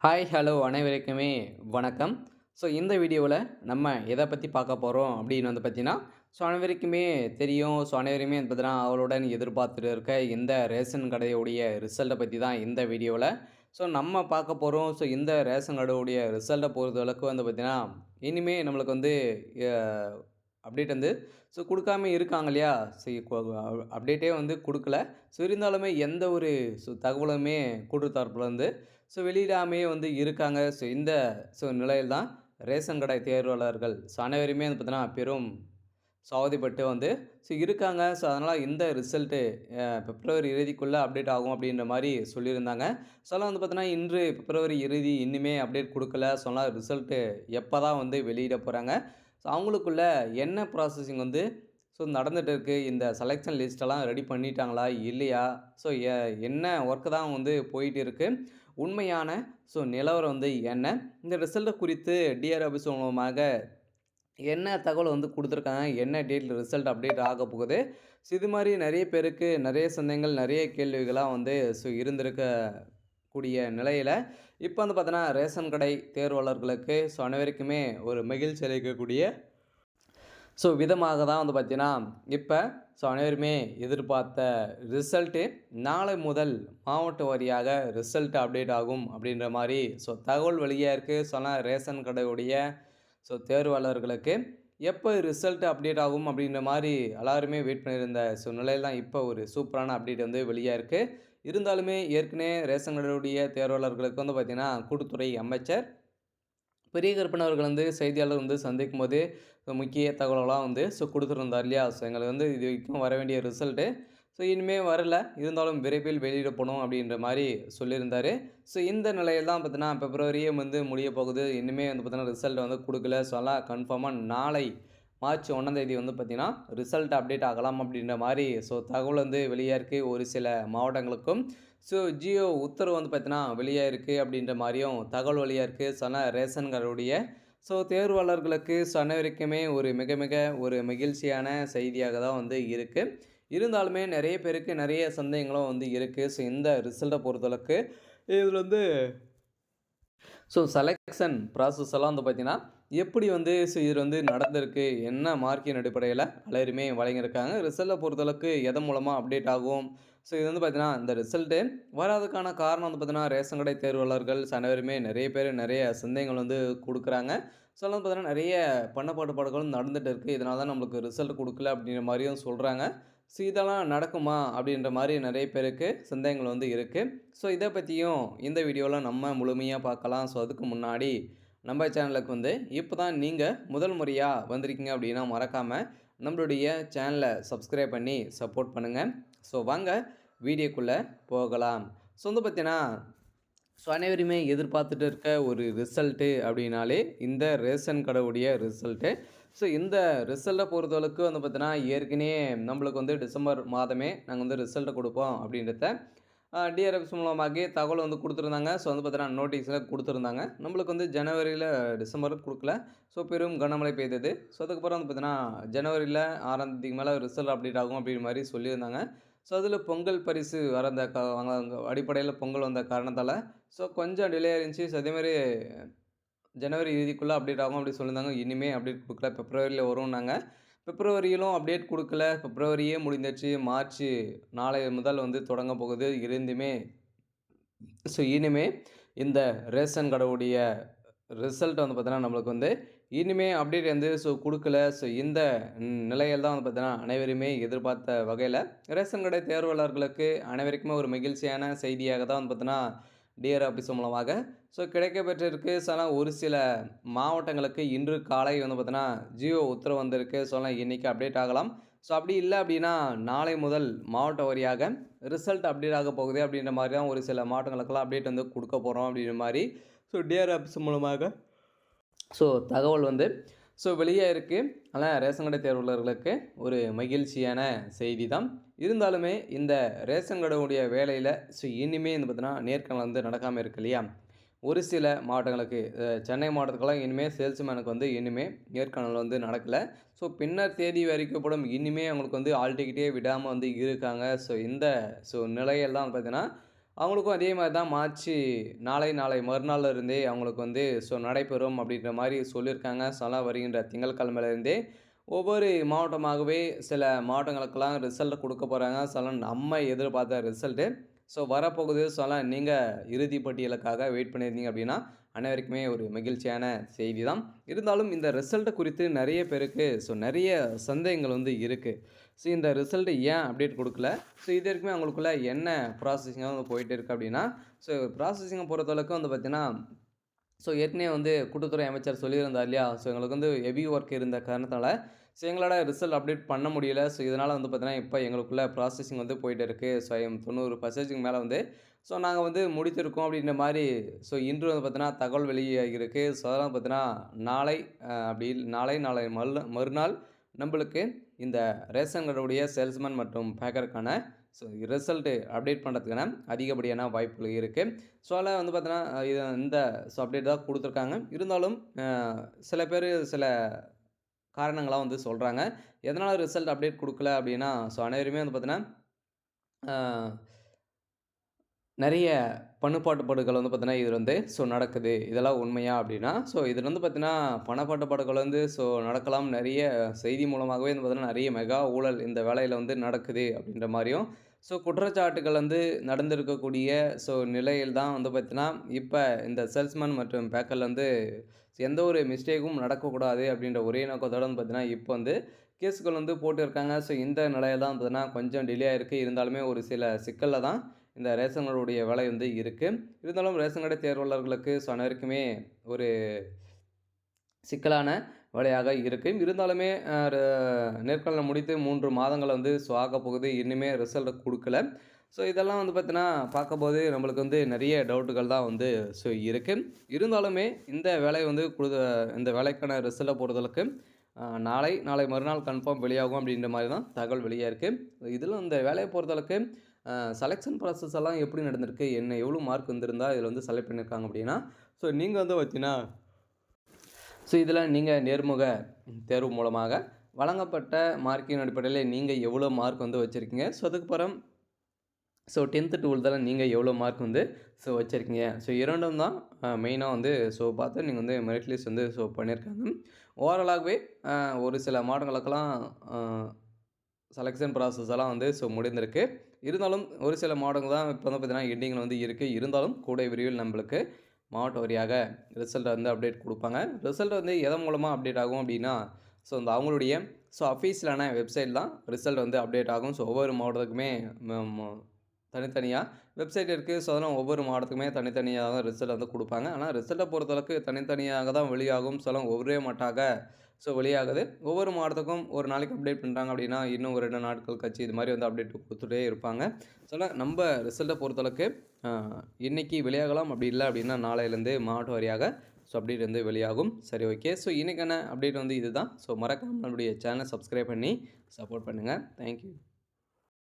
Hi, hello அனைவருக்குமே வணக்கம். So இந்த வீடியோவில் நம்ம எதை பற்றி பார்க்க போகிறோம் அப்படின்னு வந்து பார்த்தீங்கன்னா, அனைவருக்குமே தெரியும். அனைவருமே வந்து பார்த்தீங்கன்னா, அவளுடன் எதிர்பார்த்துட்டு இருக்க இந்த ரேஷன் கடையுடைய ரிசல்ட்டை பற்றி தான் இந்த வீடியோவில் நம்ம பார்க்க போகிறோம். இந்த ரேஷன் கடையுடைய ரிசல்ட்டை பொறுத்தளவுக்கு வந்து பார்த்தீங்கன்னா, இனிமே நம்மளுக்கு வந்து அ அப்டேட் வந்து குடுக்காம இருக்காங்க இல்லையா? ஸோ கொ அப்டேட்டே வந்து குடுக்கல. இருந்தாலுமே எந்த ஒரு தகவலுமே கூட்டுறவு தரப்புலருந்து வெளியிடாமயே வந்து இருக்காங்க. இந்த நிலையில் தான் ரேஷன் கடை தேர்வாளர்கள் அனைவருமே வந்து பார்த்தீங்கன்னா, பெரும் அவதிப்பட்டு வந்து இருக்காங்க. அதனால இந்த ரிசல்ட்டு பிப்ரவரி இறுதிக்குள்ள அப்டேட் ஆகும் அப்டின்ற மாரி சொல்லியிருந்தாங்க. அதெல்லாம் வந்து பார்த்தீங்கன்னா, இன்று பிப்ரவரி இறுதி இன்னுமே அப்டேட் குடுக்கல. அதனால ரிசல்ட்டு எப்ப தான் வந்து வெளியிட போறாங்க? அவங்களுக்குள்ள என்ன ப்ராசஸிங் வந்து நடந்துட்டு இருக்கு? இந்த செலக்ஷன் லிஸ்ட்டெல்லாம் ரெடி பண்ணிட்டாங்களா? இல்லையா? ஸோ எ என்ன ஒர்க் தான் வந்து போயிட்டு இருக்கு? உண்மையான நிலவரம் வந்து என்ன? இந்த ரிசல்ட்ட குறித்து டிஆர் ஆஃபீஸ் மூலமாக என்ன தகவல் வந்து குடுத்துருக்காங்க? என்ன டேட்ல ரிசல்ட் அப்டேட் ஆக போகுது? இது மாரி நெறைய பேருக்கு நெறைய சந்தேகங்கள், நெறைய கேள்விகளா வந்து இருந்திருக்க கூடிய நிலையில, இப்ப வந்து பார்த்தீங்கன்னா, ரேஷன் கடை தேர்வாளர்களுக்கு அனைவருக்குமே ஒரு மகிழ்ச்சி அளிக்கக்கூடிய விதமாக தான் வந்து பார்த்தீங்கன்னா, இப்ப அனைவருமே எதிர்பார்த்த ரிசல்ட்டு நாளை முதல் மாவட்ட வாரியாக ரிசல்ட் அப்டேட் ஆகும் அப்படின்ற மாரி தகவல் வெளியா இருக்கு. ரேஷன் கடையுடைய தேர்வாளர்களுக்கு எப்போ ரிசல்ட் அப்டேட் ஆகும் அப்படின்ற மாரி எல்லாருமே வெயிட் பண்ணியிருந்த நிலையில தான் இப்போ ஒரு சூப்பரான அப்டேட் வந்து வெளியா இருக்கு. இருந்தாலுமே ஏற்கனவே ரேஷன் கடையுடைய தேர்வாளர்களுக்கு வந்து பார்த்தீங்கன்னா, கூட்டுத்துறை அமைச்சர் பெரிய கருப்பன் அவர்கள் வந்து செய்தியாளர் வந்து சந்திக்கும்போது, முக்கிய தகவல்கள்லாம் வந்து குடுத்துருந்தார் இல்லையா? எங்களுக்கு வந்து இது வரைக்கும் வர வேண்டிய ரிசல்ட்டு, இனிமே வரல. இருந்தாலும் விரைவில் வெளியிடப்படும் அப்படின்ற மாரி சொல்லியிருந்தாரு. இந்த நிலையில தான் பார்த்தீங்கன்னா, பிப்ரவரியே வந்து முடிய போகுது. இன்னுமே வந்து பார்த்தீங்கன்னா, ரிசல்ட் வந்து குடுக்கல. அதெல்லாம் கன்ஃபார்மா நாளை மார்ச் 1ஆம் தேதி வந்து பார்த்தீங்கன்னா, ரிசல்ட் அப்டேட் ஆகலாம் அப்படின்ற மாரி தகவல் வந்து வெளியாயிருக்கு. ஒரு சில மாவட்டங்களுக்கும் ஜியோ உத்தரவு வந்து பார்த்தீங்கன்னா, வெளியாயிருக்கு அப்படின்ற மாரியும் தகவல் வெளியாயிருக்கு. ரேஷன் கார்டுடைய தேர்வாளர்களுக்கு அனைவருக்குமே ஒரு மிக மிக ஒரு மகிழ்ச்சியான செய்தியாக தான் வந்து இருக்கு. இருந்தாலுமே நெறைய பேருக்கு நெறைய சந்தேகங்களும் வந்து இருக்கு. இந்த ரிசல்ட்ட பொறுத்தளவுக்கு இதில வந்து செலக்ஷன் ப்ராசஸ் எல்லாம் வந்து பார்த்தீங்கன்னா, எப்படி வந்து இது வந்து நடந்திருக்கு? என்ன மார்க்கின் அடிப்படையில எல்லாருமே வழங்கியிருக்காங்க. ரிசல்ட்ட பொறுத்தளவுக்கு எதன் மூலமா அப்டேட் ஆகும்? இது வந்து பார்த்தீங்கன்னா, இந்த ரிசல்ட்டு வராததுக்கான காரணம் வந்து பார்த்தீங்கன்னா, ரேஷன் கடை தேர்வாளர்கள் அனைவருமே நெறைய பேர் நெறைய சந்தேகங்கள் வந்து குடுக்குறாங்க. வந்து பார்த்தீங்கன்னா, நெறைய பணப்பாடுபாடுகளும் நடந்துட்டு இருக்கு. இதனால தான் நம்மளுக்கு ரிசல்ட் குடுக்கல அப்படிங்கிற மாரியும் சொல்றாங்க. இதெல்லாம் நடக்குமா? அப்படின்ற மாரி நெறைய பேருக்கு சந்தேகங்கள் வந்து இருக்கு. இத பத்தியும் இந்த வீடியோல நம்ம முழுமையா பார்க்கலாம். அதுக்கு முன்னாடி நம்ம சேனலுக்கு வந்து இப்ப தான் நீங்க முதல் முறையா வந்திருக்கீங்க அப்படின்னா, மறக்காம நம்மளுடைய சேனல சப்ஸ்கிரைப் பண்ணி சப்போர்ட் பண்ணுங்க. வாங்க வீடியோக்குள்ள போகலாம். வந்து பார்த்தீங்கன்னா, அனைவருமே எதிர்பார்த்துட்டு இருக்க ஒரு ரிசல்ட்டு அப்படின்னாலே, இந்த ரேஷன் கடையுடைய ரிசல்ட்டு. இந்த ரிசல்ட்ட பொறுத்தளவுக்கு வந்து பார்த்தீங்கன்னா, ஏற்கனவே நம்மளுக்கு வந்து டிசம்பர் மாதமே நாங்க வந்து ரிசல்ட்ட குடுப்போம் அப்படின்றத டிஆர்எஃப்ஸ் மூலமாகவே தகவல் வந்து குடுத்துருந்தாங்க. வந்து பார்த்தீங்கன்னா, நோட்டீஸ்ல குடுத்துருந்தாங்க. நம்மளுக்கு வந்து ஜனவரியில டிசம்பர்ல குடுக்கல. பெரும் கனமழை பெய்தது. அதுக்கப்புறம் வந்து பார்த்தீங்கன்னா, ஜனவரியில 6ஆம் தேதிக்கு மேல ரிசல்ட் அப்டேட் ஆகும் அப்படின்ற மாரி சொல்லியிருந்தாங்க. அதில பொங்கல் பரிசு வர அந்த அடிப்படையில பொங்கல் வந்த காரணத்தால, கொஞ்சம் டிலே இருந்துச்சு. அதேமாரி ஜனவரி இறுதிக்குள்ள அப்டேட் ஆகும் அப்டி சொல்லியிருந்தாங்க. இனிமே அப்டேட் குடுக்கல. பிப்ரவரியில வரும்னாங்க. பிப்ரவரியிலும் அப்டேட் குடுக்கல. பிப்ரவரியே முடிஞ்சிருச்சு. மார்ச் நாளை முதல் வந்து தொடங்க போகுது. இருந்துமே இனிமே இந்த ரேஷன் கடையுடைய ரிசல்ட் வந்து பார்த்தீங்கன்னா, நம்மளுக்கு வந்து இனிமே அப்டேட் வந்து குடுக்கல. இந்த நிலையில தான் வந்து பார்த்தீங்கன்னா, அனைவருமே எதிர்பார்த்த வகையில ரேஷன் கடை தேர்வாளர்களுக்கு அனைவருக்குமே ஒரு மகிழ்ச்சியான செய்தியாக தான் வந்து பார்த்தீங்கன்னா, டிஆர் ஆஃபீஸ் மூலமாக கிடைக்கப்பெற்றிருக்கு. ஒரு சில மாவட்டங்களுக்கு இன்று காலை வந்து பார்த்தீங்கன்னா, ஜியோ உத்தரவு வந்திருக்கு. இன்னைக்கு அப்டேட் ஆகலாம். அப்படி இல்ல அப்படின்னா, நாளை முதல் மாவட்ட வாரியாக ரிசல்ட் அப்டேட் ஆக போகுது அப்படின்ற மாரி தான் ஒரு சில மாவட்டங்களுக்கெல்லாம் அப்டேட் வந்து குடுக்க போறோம் அப்படின்ற மாரி டிஆர் ஆஃபீஸ் மூலமாக தகவல் வந்து வெளியே இருக்கு. ஆனால் ரேஷன் கடை தேர்வாளர்களுக்கு ஒரு மகிழ்ச்சியான செய்தி தான். இருந்தாலுமே இந்த ரேஷன் கடையுடைய வேலையில இனிமே வந்து பார்த்தீங்கன்னா, நேர்காணல் வந்து நடக்காம இருக்கு இல்லையா? ஒரு சில மாவட்டங்களுக்கு சென்னை மாவட்டத்துக்கெல்லாம் இனிமே சேல்ஸ்மேனுக்கு வந்து இனிமே நேர்காணல் வந்து நடக்கல. பின்னர் தேதி அறிவிக்கப்படும். இனிமே அவங்களுக்கு வந்து ஆல் டிக்கெட்டே விடாம வந்து இருக்காங்க. இந்த நிலையெல்லாம் பார்த்தீங்கன்னா, அவங்களுக்கும் அதே மாரி தான் மார்ச் நாளை மறுநாள்ல இருந்தே அவங்களுக்கு வந்து நடைபெறும் அப்படின்ற மாரி சொல்லியிருக்காங்க. வருகின்ற திங்கட்கிழமையிலேருந்தே ஒவ்வொரு மாவட்டமாகவே சில மாவட்டங்களுக்கெல்லாம் ரிசல்ட் குடுக்க போறாங்க. நம்ம எதிர்பார்த்த ரிசல்ட்டு. வரப்போகுது. நீங்க இறுதி பட்டியலுக்காக வெயிட் பண்ணியிருந்தீங்க அப்படின்னா, அனைவருக்குமே ஒரு மகிழ்ச்சியான செய்தி தான். இருந்தாலும் இந்த ரிசல்ட்ட குறித்து நெறைய பேருக்கு நெறைய சந்தேகங்கள் வந்து இருக்கு. இந்த ரிசல்ட் ஏன் அப்டேட் குடுக்கல? இது வரைக்குமே அவங்களுக்குள்ள என்ன ப்ராசஸிங்கா வந்து போயிட்டு இருக்கு அப்டின்னா, ப்ராசஸிங்க பொறுத்தளவுக்கு வந்து பார்த்தீங்கன்னா, ஏற்கனவே வந்து கூட்டுத்துறை அமைச்சர் சொல்லியிருந்தார் இல்லையா? எங்களுக்கு வந்து ஹெவி ஒர்க் இருந்த காரணத்தால, எங்களோட ரிசல்ட் அப்டேட் பண்ண முடியல. இதனால வந்து பார்த்தீங்கன்னா, இப்ப எங்களுக்குள்ள ப்ராசஸிங் வந்து போயிட்டு இருக்கு. 90% மேல வந்து நாங்க வந்து முடித்திருக்கோம் அப்டின்ற மாரி இன்று வந்து பார்த்தீங்கன்னா, தகவல் வெளியாகியிருக்கு. அதெல்லாம் பார்த்தீங்கன்னா, நாளை நாளை மறுநாள் நம்பளுக்கு இந்த ரேஷன் கடையுடைய சேல்ஸ்மேன் மற்றும் பேக்கருக்கான ரிசல்ட் அப்டேட் பண்ணுறதுக்கான அதிகப்படியான வாய்ப்புகள் இருக்கு. அதெல்லாம் வந்து பார்த்தீங்கன்னா, இந்த அப்டேட் தான் குடுத்துருக்காங்க. இருந்தாலும் சில பேரு சில காரணங்கள்லாம் வந்து சொல்றாங்க. எதனால ரிசல்ட் அப்டேட் குடுக்கல அப்டின்னா, அனைவருமே வந்து பார்த்தீங்கன்னா, ஆ நெறைய பணப்பாட்டுப்பாடுகள் வந்து பார்த்தீங்கன்னா, இது வந்து நடக்குது. இதெல்லாம் உண்மையா அப்டின்னா, இதில வந்து பார்த்தீங்கன்னா, பணப்பாட்டுப்பாடுகள் வந்து நடக்கலாம். நெறைய செய்தி மூலமாகவே வந்து பார்த்தீங்கன்னா, நெறைய மெகா ஊழல் இந்த வேலையில வந்து நடக்குது அப்டின்ற மாரியும், குற்றச்சாட்டுகள் வந்து நடந்திருக்கக்கூடிய நிலையில் தான் வந்து பார்த்தீங்கன்னா, இப்ப இந்த சேல்ஸ்மேன் மற்றும் பேக்கர்ல வந்து எந்த ஒரு மிஸ்டேக்கும் நடக்கக்கூடாது அப்டின்ற ஒரே நோக்கத்தோட வந்து பார்த்தீங்கன்னா, இப்ப வந்து கேஸ்கள் வந்து போட்டிருக்காங்க. இந்த நிலையில தான் பார்த்தீங்கன்னா, கொஞ்சம் டிலே ஆயிருக்கு. இருந்தாலுமே ஒரு சில சிக்கல்ல தான் இந்த ரேஷன் கார்டுடைய வேலை வந்து இருக்கு. இருந்தாலும் ரேஷன் கடை தேர்வாளர்களுக்கு அனைவருக்குமே ஒரு சிக்கலான வேலையாக இருக்கு. இருந்தாலுமே நேர்காணல் முடித்து 3 மாதங்கள் வந்து ஆகப்போகுது. இன்னுமே ரிசல்ட் குடுக்கல. இதெல்லாம் வந்து பார்த்தீங்கன்னா, பார்க்கும்போது நம்மளுக்கு வந்து நெறைய டவுட்டுகள் தான் வந்து இருக்கு. இருந்தாலுமே இந்த வேலை வந்து இந்த வேலைக்கான ரிசல்ட்ட பொறுத்தளவுக்கு நாளை மறுநாள் கன்ஃபார்ம் வெளியாகும் அப்படின்ற மாரி தான் தகவல் வெளியாயிருக்கு. இதில இந்த வேலைய பொறுத்தளவுக்கு செலக்ஷன் ப்ராசஸ் எல்லாம் எப்படி நடந்திருக்கு? எவ்வளோ மார்க் வந்திருந்தா இதில வந்து செலக்ட் பண்ணியிருக்காங்க அப்படின்னா, நீங்க வந்து பார்த்தீங்கன்னா, இதில நீங்க நேர்முக தேர்வு மூலமாக வழங்கப்பட்ட மார்க்கின் அடிப்படையில நீங்க எவ்வளோ மார்க் வந்து வச்சிருக்கீங்க? அதுக்கப்புறம் 10த், 12ல நீங்க எவ்வளோ மார்க் வந்து வச்சிருக்கீங்க? 2ம் தான் மெயினா வந்து பார்த்து நீங்க வந்து மெரிட் லிஸ்ட் வந்து பண்ணியிருக்காங்க. ஓவராலாகவே அ ஒரு சில மாவட்டங்களுக்கெல்லாம் அ செலக்ஷன் ப்ராசஸ் எல்லாம் வந்து முடிந்திருக்கு. இருந்தாலும் ஒரு சில மாவட்டங்கள் தான் இப்ப வந்து பார்த்தீங்கன்னா, எண்டிங்ல வந்து இருக்கு. இருந்தாலும் கூடிய விரைவில் நம்மளுக்கு மாவட்ட வாரியாக ரிசல்ட் வந்து அப்டேட் குடுப்பாங்க. ரிசல்ட் வந்து எதன் மூலமா அப்டேட் ஆகும் அப்டின்னா, இந்த அவங்களுடைய அஃபிஷியலான வெப்சைட் தான் ரிசல்ட் வந்து அப்டேட் ஆகும். ஒவ்வொரு மாவட்டத்துக்குமே ம ம தனித்தனியா வெப்சைட் இருக்கு. அதெல்லாம் ஒவ்வொரு மாவட்டத்துக்குமே தனித்தனியா தான் ரிசல்ட் வந்து குடுப்பாங்க. ஆனா ரிசல்ட்ட பொறுத்தளவுக்கு தனித்தனியாக தான் வெளியாகும். ஒரே மாட்டாக வெளியாகுது. ஒவ்வொரு மாவட்டத்துக்கும் ஒரு நாளைக்கு அப்டேட் பண்றாங்க அப்டின்னா, இன்னும் ஒரு 2 நாட்கள் கழிச்சு இது மாரி வந்து அப்டேட் குடுத்துட்டே இருப்பாங்க. நம்ப ரிசல்ட்ட பொறுத்தளவுக்கு அ இன்னைக்கு வெளியாகலாம். அப்டி இல்ல அப்டின்னா, நாளையிலேருந்து மாவட்ட வாரியாக அப்டேட் வந்து வெளியாகும். சரி ஓகே. இன்னைக்கான அப்டேட் வந்து இதுதான். மறக்காம நம்மளுடைய சேனல சப்ஸ்கிரைப் பண்ணி சப்போர்ட் பண்ணுங்க. Thank you.